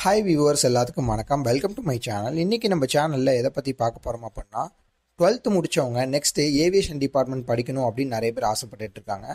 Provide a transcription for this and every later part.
Hi viewers எல்லாத்துக்கும் வணக்கம். Welcome to my channel. இன்றைக்கி நம்ம சேனலில் எதை பற்றி பார்க்க போகிறோம் அப்படின்னா 12th முடித்தவங்க நெக்ஸ்ட்டு ஏவியேஷன் டிபார்ட்மெண்ட் படிக்கணும் அப்படின்னு நிறைய பேர் ஆசைப்பட்டு இருக்காங்க.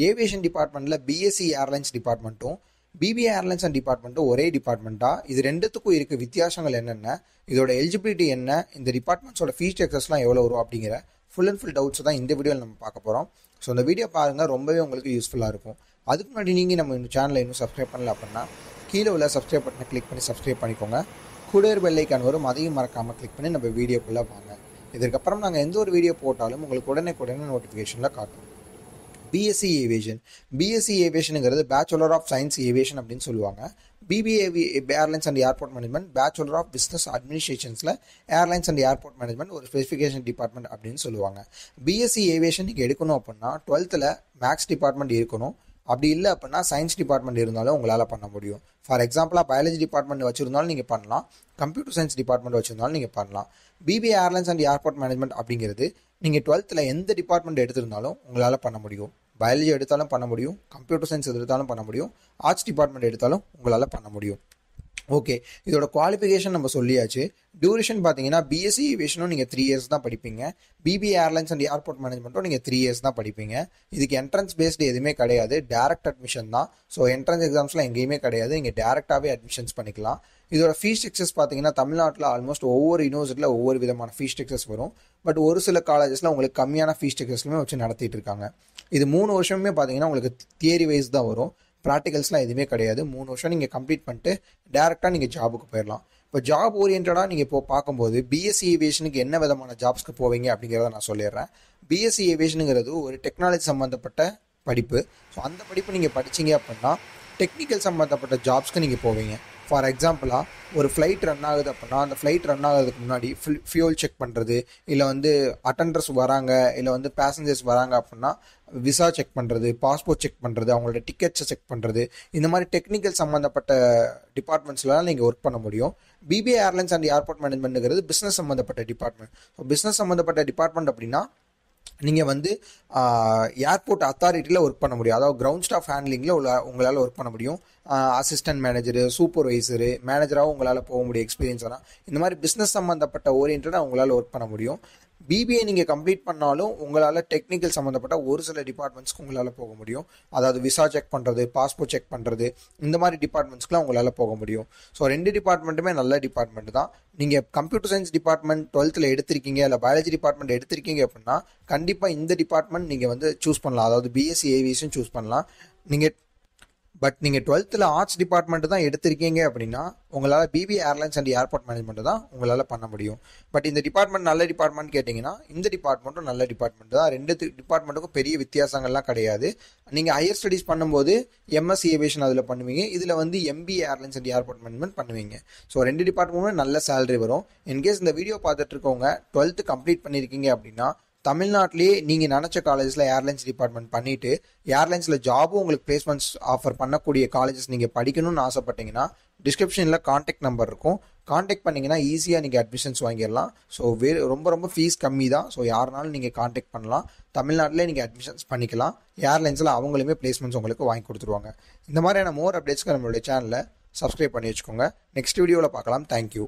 ஏவியேஷன் டிபார்ட்மெண்ட்டில் பிஎஸ்சி ஏர்லைன்ஸ் டிபார்ட்மெண்ட்டும் பிபிஏ ஏர்லைன்ஸ் அண்ட் டிபார்ட்மெண்ட்டும் ஒரே டிபார்ட்மெண்ட்டாக இது ரெண்டுத்துக்கும் இருக்க வித்தியாசங்கள் என்னென்ன, இதோட எலிஜிபிலிட்டி என்ன, இந்த டிபார்ட்மெண்ட்ஸோட ஃபீஸ் ஸ்ட்ரக்சர்ஸ்லாம் எவ்வளோ வரும் அப்படிங்கிற ஃபுல் அண்ட் ஃபுல் டவுட்ஸ் தான் இந்த வீடியோவில் நம்ம பார்க்க போகிறோம். ஸோ இந்த வீடியோ பாருங்கள், ரொம்பவே உங்களுக்கு யூஸ்ஃபுல்லாக இருக்கும். அதுக்கு முன்னாடி நீங்கள் நம்ம இந்த சேனலை இன்னும் சப்ஸ்கிரைப் பண்ணல அப்படின்னா கீழே உள்ள சப்ஸ்கிரைப் பட்டனை கிளிக் பண்ணி சப்ஸ்கிரைப் பண்ணிக்கோங்க. கூட பெல் ஐக்கான் வரும், அதையும் மறக்காமல் கிளிக் பண்ணி நம்ம வீடியோக்குள்ளே வாங்க. இதற்கப்புறம் நாங்கள் எந்த ஒரு வீடியோ போட்டாலும் உங்களுக்கு உடனே நோட்டிஃபிகேஷனில் காட்டும். BSc aviation. பிஎஸ்சி ஏவியேஷனுங்கிறது பேச்சுலர் ஆஃப் சயின்ஸ் ஏவியேஷன் அப்படின்னு சொல்லுவாங்க. BBA airlines and airport management, bachelor of business அட்மினிஸ்ட்ரேஷன்ஸில் ஏர்லைன்ஸ் அண்ட் ஏர்போர்ட் மேனேஜ்மெண்ட் ஒரு ஸ்பெசிஃபிகேஷன் டிபார்ட்மெண்ட் அப்படின்னு சொல்லுவாங்க. பிஎஸ்சி ஏவியேஷன் நீங்கள் எடுக்கணும் அப்படின்னா 12th மேக்ஸ் டிபார்ட்மெண்ட் இருக்கணும். அப்படி இல்லை அப்படின்னா சயின்ஸ் டிபார்ட்மெண்ட் இருந்தாலும் உங்களால் பண்ண முடியும். ஃபார் எக்ஸாம்பிளாக பயாலஜி டிபார்ட்மெண்ட் வச்சுருந்தாலும் நீங்கள் பண்ணலாம், கம்ப்யூட்டர் சயின்ஸ் டிபார்ட்மெண்ட் வச்சுருந்தாலும் நீங்கள் பண்ணலாம். BBA airlines and airport management அப்படிங்கிறது நீங்கள் 12th எந்த டிபார்ட்மெண்ட் எடுத்திருந்தாலும் உங்களால் பண்ண முடியும். பயாலஜி எடுத்தாலும் பண்ண முடியும், கம்ப்யூட்டர் சயின்ஸ் எடுத்தாலும் பண்ண முடியும், ஆர்ட்ஸ் டிபார்ட்மெண்ட் எடுத்தாலும் உங்களால் பண்ண முடியும். ஓகே, இதோட குவாலிஃபிகேஷன் நம்ம சொல்லியாச்சு. டியூரேஷன் பார்த்தீங்கன்னா பிஎஸ்சி ஏவியேஷனும் நீங்கள் 3 years தான் படிப்பீங்க. பிபிஏ ஏர்லைன்ஸ் அண்ட் ஏர்போர்ட் மேனேஜ்மெண்ட்டும் நீங்கள் 3 years தான் படிப்பீங்க. இதுக்கு என்ட்ரன்ஸ் பேஸ்டு எதுவுமே கிடையாது, டேரக்ட் அட்மிஷன் தான். ஸோ என்ட்ரன்ஸ் எக்ஸாம்ஸ்லாம் எங்கேயுமே கிடையாது, நீங்கள் டேரெக்டாகவே அட்மிஷன்ஸ் பண்ணிக்கலாம். இதோட ஃபீஸ் ஸ்ட்ரக்சர்ஸ் பார்த்தீங்கன்னா தமிழ்நாட்டில் ஆல்மோஸ்ட் ஒவ்வொரு யூனிவர்சிட்டியில் ஒவ்வொரு விதமான ஃபீஸ் ஸ்ட்ரக்சர்ஸ் வரும். பட் ஒரு சில காலேஜஸில் உங்களுக்கு கம்மியான ஃபீஸ் ஸ்ட்ரக்சர்ஸ்லுமே வச்சு நடத்திட்டு இருக்காங்க. இது 3 வருஷமே பார்த்தீங்கன்னா உங்களுக்கு தியரி வைஸ் தான் வரும், ப்ராக்டிகல்ஸ்லாம் எதுவுமே கிடையாது. 3 வருஷம் நீங்கள் கம்ப்ளீட் பண்ணிட்டு டேரெக்டாக நீங்கள் ஜாபுக்கு போயிடலாம். இப்போ ஜாப் ஓரியன்டாக நீங்கள் இப்போ பார்க்கும்போது பிஎஸ்சி ஏவியேஷனுக்கு என்ன விதமான ஜாப்ஸ்க்கு போவீங்க அப்படிங்கிறத நான் சொல்லிடுறேன். பிஎஸ்சி ஏவியேஷனுங்கிறது ஒரு டெக்னாலஜி சம்மந்தப்பட்ட படிப்பு. ஸோ அந்த படிப்பு நீங்கள் படிச்சிங்க அப்படின்னா டெக்னிக்கல் சம்மந்தப்பட்ட ஜாப்ஸ்க்கு நீங்கள் போவீங்க. ஃபார் எக்ஸாம்பிளாக ஒரு ஃப்ளைட் ரன் ஆகுது அப்படின்னா அந்த ஃப்ளைட் ரன் ஆகிறதுக்கு முன்னாடி ஃபியூல் செக் பண்ணுறது, இல்லை அட்டண்டர்ஸ் வராங்க, இல்லை பேசஞ்சர்ஸ் வராங்க அப்படின்னா விசா செக் பண்ணுறது, பாஸ்போர்ட் செக் பண்ணுறது, அவங்களோட டிக்கெட்ஸை செக் பண்ணுறது, இந்த மாதிரி டெக்னிக்கல் சம்மந்தப்பட்ட டிபார்ட்மெண்ட்ஸ்லாம் நீங்கள் ஒர்க் பண்ண முடியும். பிபிஏ ஏர்லைன்ஸ் அண்ட் ஏர்போர்ட் மேனேஜ்மெண்ட்டுங்கிறது பிஸ்னஸ் சம்மந்தப்பட்ட டிபார்ட்மெண்ட். ஸோ பிஸ்னஸ் சம்மந்தப்பட்ட டிபார்ட்மெண்ட் அப்படின்னா நீங்கள் ஏர்போர்ட் அத்தாரிட்டியில் ஒர்க் பண்ண முடியும். அதாவது கிரவுண்ட் ஸ்டாஃப் ஹேண்ட்லிங்கில் உங்களால் ஒர்க் பண்ண முடியும். அசிஸ்டன்ட் மேனேஜரு, சூப்பர்வைசரு, மேனேஜராகவும் உங்களால் போக முடியும் எக்ஸ்பீரியன்ஸ் ஆனால். இந்த மாதிரி பிஸ்னஸ் சம்மந்தப்பட்ட ஓரியன்டாக உங்களால் ஒர்க் பண்ண முடியும். பிபிஏ நீங்கள் கம்ப்ளீட் பண்ணாலும் உங்களால் டெக்னிக்கல் சம்மந்தப்பட்ட ஒரு சில டிபார்ட்மெண்ட்ஸ்க்கு உங்களால் போக முடியும். அதாவது விசா செக் பண்ணுறது, பாஸ்போர்ட் செக் பண்ணுறது, இந்த மாதிரி டிபார்ட்மெண்ட்ஸ்க்குலாம் உங்களால் போக முடியும். ஸோ 2 டிபார்ட்மெண்ட்டுமே நல்ல டிபார்ட்மெண்ட் தான். நீங்கள் கம்ப்யூட்டர் சயின்ஸ் டிபார்ட்மெண்ட் 12th எடுத்திருக்கீங்க, இல்லை பயாலஜி டிபார்ட்மெண்ட் எடுத்திருக்கீங்க அப்படின்னா கண்டிப்பாக இந்த டிபார்ட்மெண்ட் நீங்கள் சூஸ் பண்ணலாம். அதாவது பிஎஸ்சி ஏவியேஷன் சூஸ் பண்ணலாம். நீங்கள் 12th ஆர்ட்ஸ் டிபார்ட்மெண்ட் தான் எடுத்திருக்கீங்க அப்படின்னா உங்களால் BBA airlines and airport management தான் உங்களால் பண்ண முடியும். பட் இந்த டிபார்ட்மெண்ட் நல்ல டிபார்ட்மெண்ட் கேட்டிங்கன்னா இந்த டிபார்ட்மெண்ட்டும் நல்ல டிபார்ட்மெண்ட் தான். 2 டிபார்ட்மெண்ட்டுக்கும் பெரிய வித்தியாசங்கள்லாம் கிடையாது. நீங்கள் ஹையர் ஸ்டடீஸ் பண்ணும்போது எம்எஸ்சி ஏவியேஷன் அதில் பண்ணுவீங்க, இதில் MBA airlines and airport management பண்ணுவீங்க. ஸோ 2 டிபார்ட்மெண்ட்டுமே நல்ல சேலரி வரும். இன்கேஸ் இந்த வீடியோ பார்த்துட்டு இருக்கவங்க 12th கம்ப்ளீட் பண்ணியிருக்கீங்க அப்படின்னா தமிழ்நாட்டிலேயே நீங்கள் நினச்ச காலேஜில் ஏர்லைன்ஸ் டிபார்ட்மெண்ட் பண்ணிவிட்டு ஏர்லைன்ஸில் ஜாபும் உங்களுக்கு பிளேஸ்மெண்ட்ஸ் ஆஃபர் பண்ணக்கூடிய காலேஜஸ் நீங்கள் படிக்கணும்னு ஆசைப்பட்டீங்கன்னா டிஸ்கிரிப்ஷனில் கான்டாக்ட் நம்பர் இருக்கும். கான்டாக்ட் பண்ணிங்கன்னா ஈஸியாக நீங்கள் அட்மிஷன்ஸ் வாங்கிடலாம். ஸோ ரொம்ப ஃபீஸ் கம்மி தான். ஸோ யாருனாலும் நீங்கள் கான்டாக்ட் பண்ணலாம். தமிழ்நாட்டிலே நீங்கள் அட்மிஷன்ஸ் பண்ணிக்கலாம். ஏர்லைன்ஸில் அவங்களுமே பிளேஸ்மெண்ட்ஸ் உங்களுக்கு வாங்கி கொடுத்துருவாங்க. இந்த மாதிரியான மோர் அப்டேட்ஸ்க்கு நம்மளுடைய சேனலை சப்ஸ்கிரைப் பண்ணி வச்சுக்கோங்க. நெக்ஸ்ட் வீடியோவில் பார்க்கலாம். தேங்க்யூ.